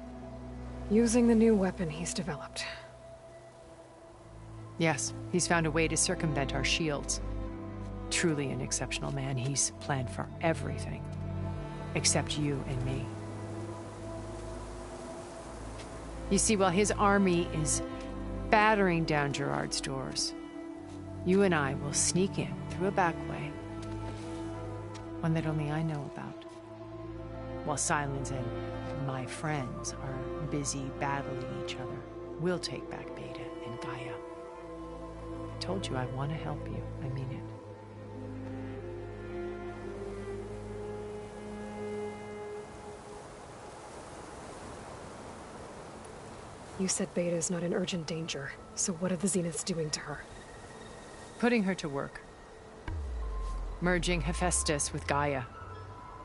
Speaker 8: Using the new weapon he's developed.
Speaker 13: Yes, he's found a way to circumvent our shields. Truly an exceptional man. He's planned for everything. Except you and me. You see, while his army is battering down Gerard's doors, you and I will sneak in through a back way. One that only I know about. While Silence and my friends are busy battling each other, we'll take back Beta and Gaia. I told you I want to help you. I mean it.
Speaker 8: You said Beta is not in urgent danger, so what are the Zeniths doing to her?
Speaker 13: Putting her to work. Merging Hephaestus with Gaia.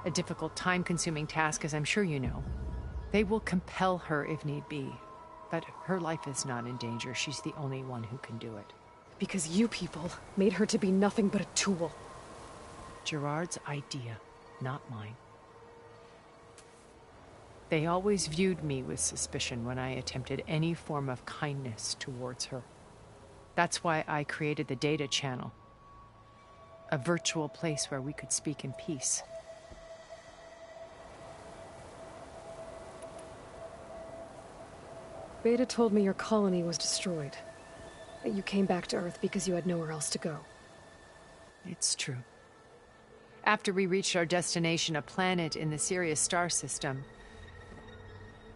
Speaker 13: A difficult, time-consuming task, as I'm sure you know. They will compel her if need be. But her life is not in danger. She's the only one who can do it.
Speaker 8: Because you people made her to be nothing but a tool.
Speaker 13: Gerard's idea, not mine. They always viewed me with suspicion when I attempted any form of kindness towards her. That's why I created the data channel. A virtual place where we could speak in peace.
Speaker 8: Beta told me your colony was destroyed. That you came back to Earth because you had nowhere else to go.
Speaker 13: It's true. After we reached our destination, a planet in the Sirius star system,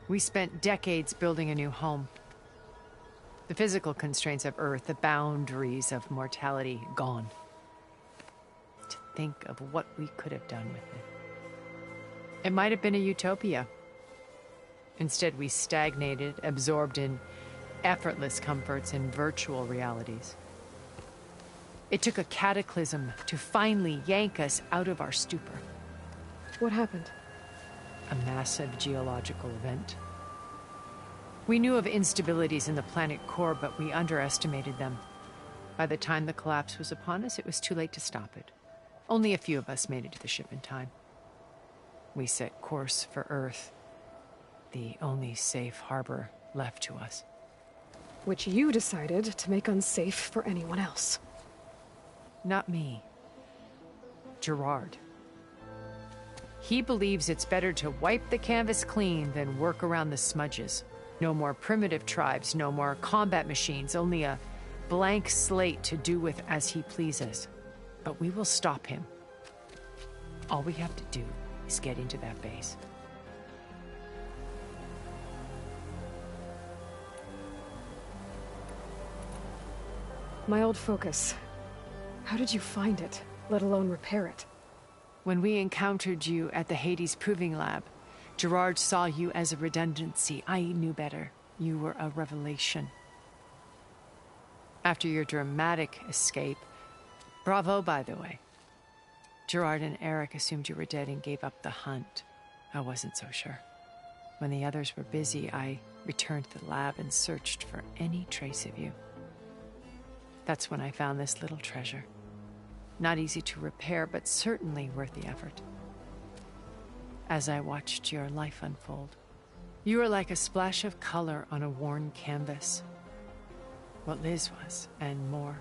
Speaker 13: we spent decades building a new home. The physical constraints of Earth, the boundaries of mortality, gone. To think of what we could have done with it. It might have been a utopia. Instead, we stagnated, absorbed in effortless comforts and virtual realities. It took a cataclysm to finally yank us out of our stupor.
Speaker 8: What happened?
Speaker 13: A massive geological event. We knew of instabilities in the planet core, but we underestimated them. By the time the collapse was upon us, it was too late to stop it. Only a few of us made it to the ship in time. We set course for Earth, the only safe harbor left to us.
Speaker 8: Which you decided to make unsafe for anyone else.
Speaker 13: Not me. Gerard. He believes it's better to wipe the canvas clean than work around the smudges. No more primitive tribes, no more combat machines, only a blank slate to do with as he pleases. But we will stop him. All we have to do is get into that base.
Speaker 8: My old focus. How did you find it, let alone repair it?
Speaker 13: When we encountered you at the Hades Proving Lab, Gerard saw you as a redundancy. I knew better. You were a revelation. After your dramatic escape, bravo, by the way, Gerard and Eric assumed you were dead and gave up the hunt. I wasn't so sure. When the others were busy, I returned to the lab and searched for any trace of you. That's when I found this little treasure. Not easy to repair, but certainly worth the effort. As I watched your life unfold, you were like a splash of color on a worn canvas. What Liz was, and more.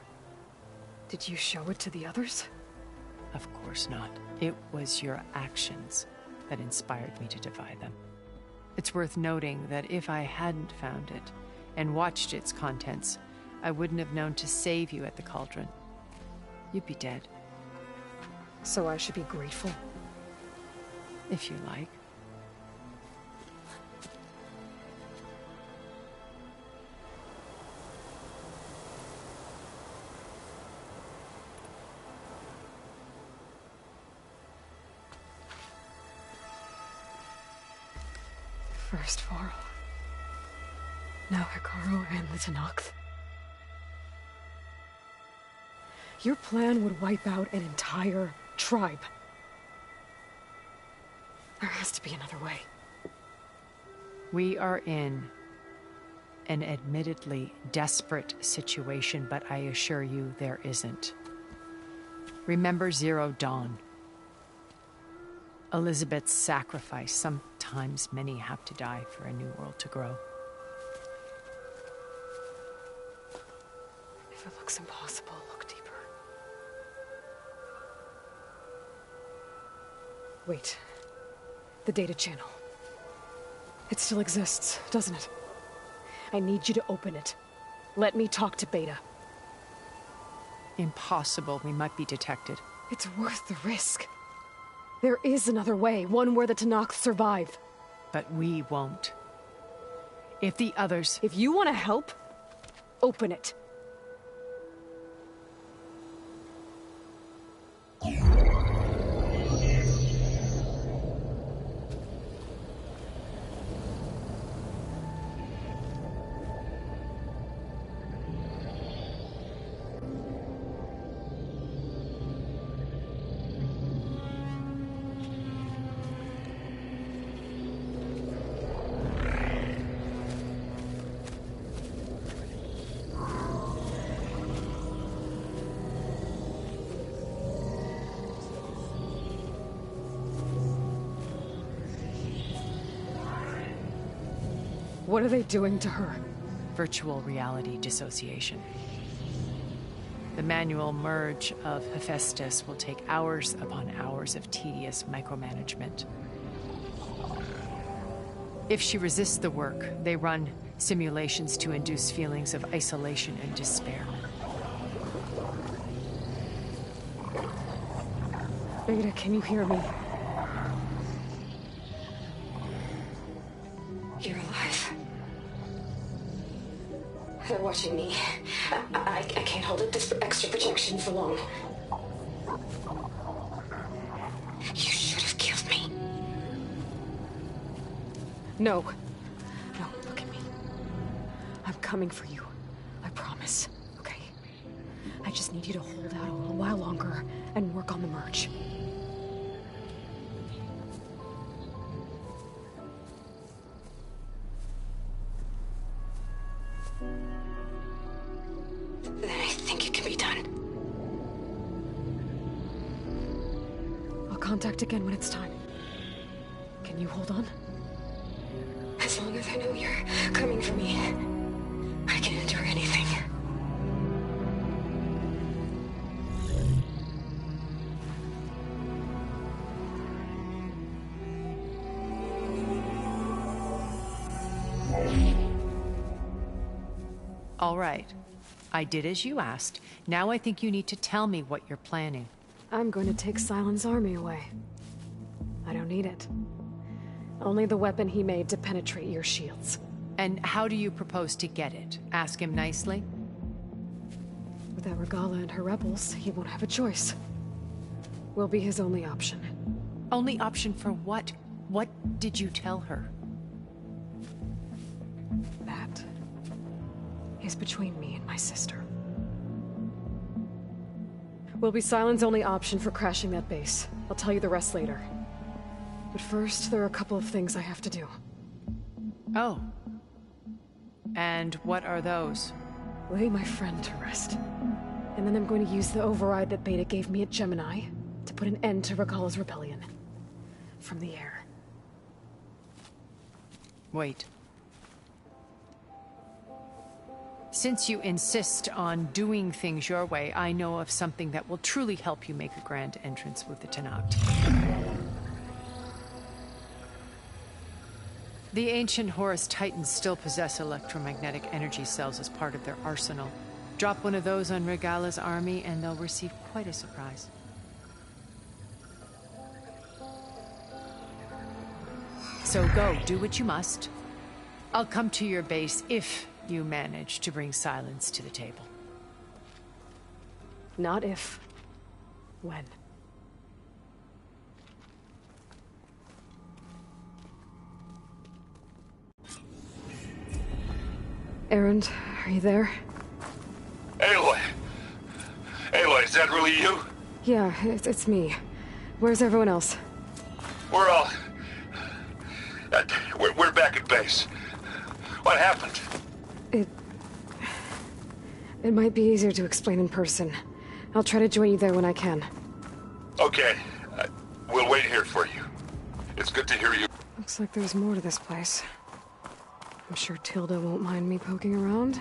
Speaker 8: Did you show it to the others?
Speaker 13: Of course not. It was your actions that inspired me to defy them. It's worth noting that if I hadn't found it and watched its contents, I wouldn't have known to save you at the Cauldron. You'd be dead.
Speaker 8: So I should be grateful?
Speaker 13: if you like.
Speaker 8: First Varl. Now Hekarro and the Tenakth. Your plan would wipe out an entire tribe. There has to be another way.
Speaker 13: We are in an admittedly desperate situation, but I assure you there isn't. Remember Zero Dawn. Elizabeth's sacrifice. Sometimes many have to die for a new world to grow.
Speaker 8: If it looks impossible, look deeper. Wait. The data channel. It still exists, doesn't it? I need you to open it. Let me talk to Beta.
Speaker 13: Impossible. We might be detected.
Speaker 8: It's worth the risk. There is another way, one where the Tenakth survive.
Speaker 13: But we won't. If the others...
Speaker 8: If you want to help, open it. What are they doing to her?
Speaker 13: Virtual reality dissociation. The manual merge of Hephaestus will take hours upon hours of tedious micromanagement. If she resists the work, they run simulations to induce feelings of isolation and despair.
Speaker 8: Beta, can you hear me?
Speaker 4: You're alive. They're watching me. I can't hold up this extra projection for long. You should have killed me.
Speaker 8: No. No, look at me. I'm coming for you. I promise. Okay? I just need you to hold out a little while longer and work on the merge.
Speaker 4: Then I think it can be done.
Speaker 8: I'll contact again when it's time. Can you hold on?
Speaker 4: As long as I know you're coming for me, I can endure anything.
Speaker 13: All right. I did as you asked. Now I think you need to tell me what you're planning.
Speaker 8: I'm going to take Sylens' army away. I don't need it. Only the weapon he made to penetrate your shields.
Speaker 13: And how do you propose to get it? Ask him nicely?
Speaker 8: Without Regalla and her rebels, he won't have a choice. We'll be his only option.
Speaker 13: Only option for what? What did you tell her?
Speaker 8: That is between me and my sister. Will be Sylens' only option for crashing that base. I'll tell you the rest later. But first, there are a couple of things I have to do.
Speaker 13: Oh. And what are those?
Speaker 8: Lay my friend to rest. And then I'm going to use the override that Beta gave me at Gemini to put an end to Regalla's rebellion. From the air.
Speaker 13: Wait. Since you insist on doing things your way, I know of something that will truly help you make a grand entrance with the Tenakth. The ancient Horus Titans still possess electromagnetic energy cells as part of their arsenal. Drop one of those on Regalla's army and they'll receive quite a surprise. So go, do what you must. I'll come to your base if you manage to bring silence to the table.
Speaker 8: Not if. When. Erend, are you there?
Speaker 5: Aloy! Aloy, is that really you?
Speaker 8: Yeah, it's me. Where's everyone else?
Speaker 5: We're all... We're back at base. What happened?
Speaker 8: It might be easier to explain in person. I'll try to join you there when I can.
Speaker 5: Okay. We'll wait here for you. It's good to hear you.
Speaker 8: Looks like there's more to this place. I'm sure Tilda won't mind me poking around.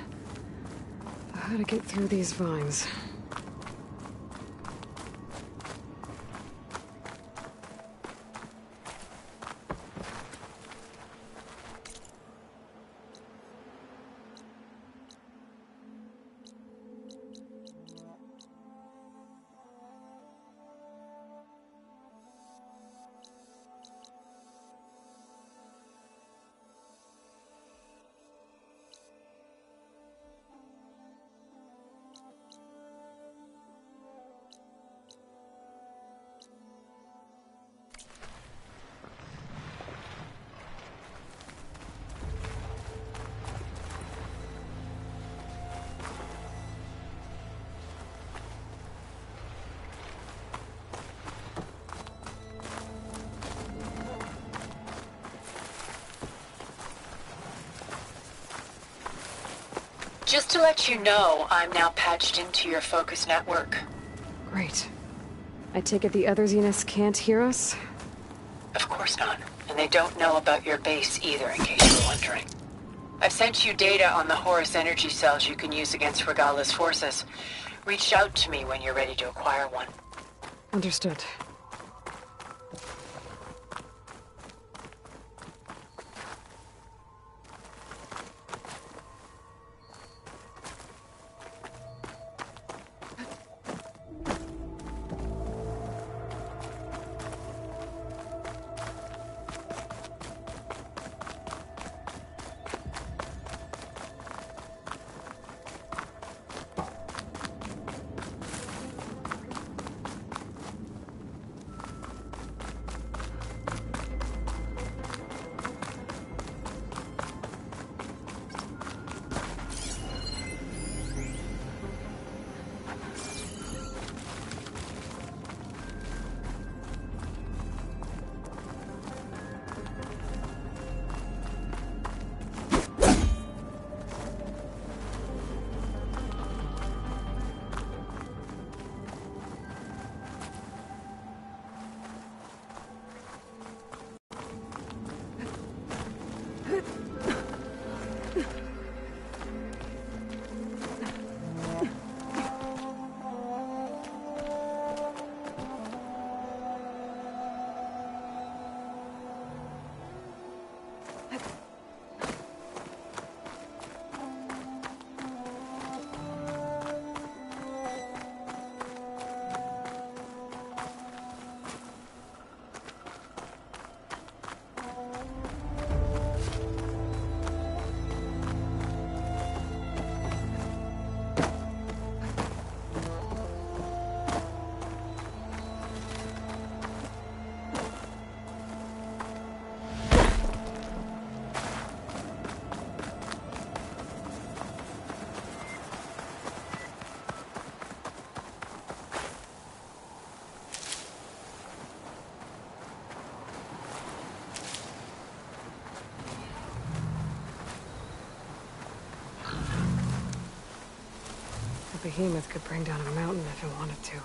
Speaker 8: How to get through these vines.
Speaker 12: Just to let you know, I'm now patched into your focus network.
Speaker 8: Great. I take it the other Zeniths can't hear us?
Speaker 12: Of course not. And they don't know about your base either, in case you're wondering. I've sent you data on the Horus energy cells you can use against Regala's forces. Reach out to me when you're ready to acquire one.
Speaker 8: Understood. The behemoth could bring down a mountain if it wanted to.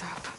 Speaker 8: up.